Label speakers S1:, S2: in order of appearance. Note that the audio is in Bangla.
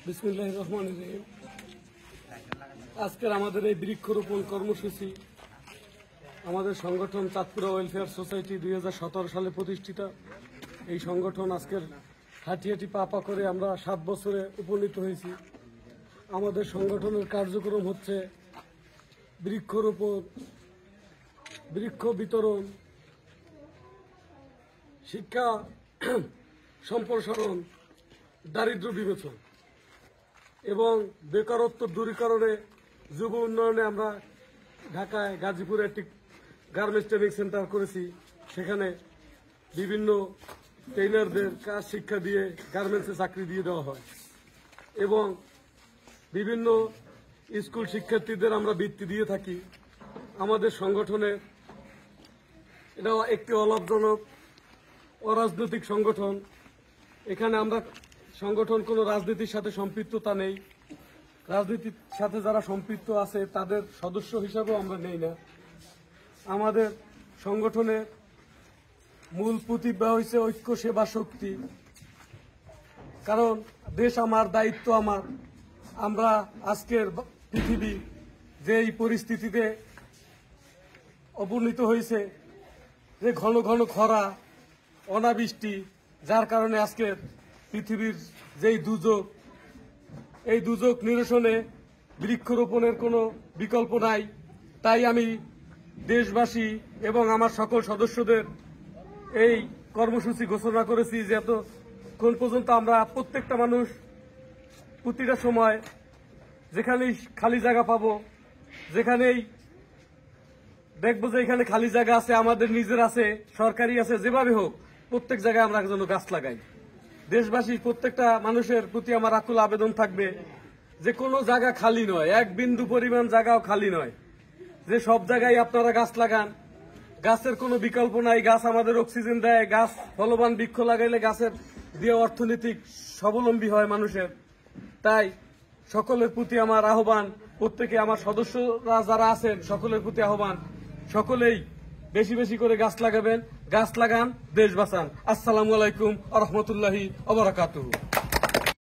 S1: বিসমিল্লাহির রহমানির রহিম। আজকের আমাদের এই বৃক্ষরোপণ কর্মসূচি আমাদের সংগঠন চাঁদপুরা ওয়েলফেয়ার সোসাইটি 2017 সালে প্রতিষ্ঠিত। এই সংগঠন আজকের হাঁটি হাঁটি পা পা করে আমরা 7 বছরে উপনীত হয়েছি। আমাদের সংগঠনের কার্যক্রম হচ্ছে বৃক্ষরোপণ, বৃক্ষ বিতরণ, শিক্ষা সম্প্রসারণ, দারিদ্র্য বিমোচন এবং বেকারত্ব দূরীকরণে, যুব উন্নয়নে আমরা ঢাকায় গাজীপুরে একটি গার্মেন্টস ট্রেনিং সেন্টার করেছি। সেখানে বিভিন্ন ট্রেনারদের কাজ শিক্ষা দিয়ে গার্মেন্টসে চাকরি দিয়ে দেওয়া হয় এবং বিভিন্ন স্কুল শিক্ষার্থীদের আমরা বৃত্তি দিয়ে থাকি। আমাদের সংগঠনে এটা একটি অলাভজনক অরাজনৈতিক সংগঠন। এখানে আমরা সংগঠন কোনো রাজনীতির সাথে সম্পৃক্ততা নেই। রাজনীতির সাথে যারা সম্পৃক্ত আছে তাদের সদস্য হিসাবেও আমরা নেই না। আমাদের সংগঠনের মূল প্রতিভা হয়েছে ঐক্য, সেবা, শক্তি। কারণ দেশ আমার, দায়িত্ব আমার। আমরা আজকের পৃথিবী যেই পরিস্থিতিতে অবনীত হয়েছে, যে ঘন ঘন খরা, অনাবৃষ্টি, যার কারণে আজকের পৃথিবীর যেই দুর্যোগ, এই দুর্যোগ নিরসনে বৃক্ষরোপণের কোনো বিকল্প নাই। তাই আমি দেশবাসী এবং আমার সকল সদস্যদের এই কর্মসূচি ঘোষণা করেছি যে এতক্ষণ পর্যন্ত আমরা প্রত্যেকটা মানুষ প্রতিটা সময় যেখানেই খালি জায়গা পাবো, যেখানেই দেখবো যে এখানে খালি জায়গা আছে, আমাদের নিজের আছে, সরকারি আছে, যেভাবে হোক প্রত্যেক জায়গায় আমরা যেন গাছ লাগাই। দেশবাসী প্রত্যেকটা মানুষের প্রতি আমার আকুল আবেদন থাকবে যে কোনো জায়গা খালি নয়, এক বিন্দু পরিমাণ জায়গাও খালি নয়, যে সব জায়গায় আপনারা গাছ লাগান। গাছের কোনো বিকল্প নাই। গাছ আমাদের অক্সিজেন দেয়। গাছ ফলবান বৃক্ষ লাগাইলে গাছের দিয়ে অর্থনৈতিক স্বাবলম্বী হয় মানুষের। তাই সকলের প্রতি আমার আহ্বান, প্রত্যেকে আমার সদস্যরা যারা আছেন সকলের প্রতি আহ্বান, সকলেই বেশি বেশি করে গাছ লাগাবেন। গাছ লাগান, দেশ বাঁচান। আসসালামু আলাইকুম ওয়া রাহমাতুল্লাহি ওয়া বারাকাতুহু।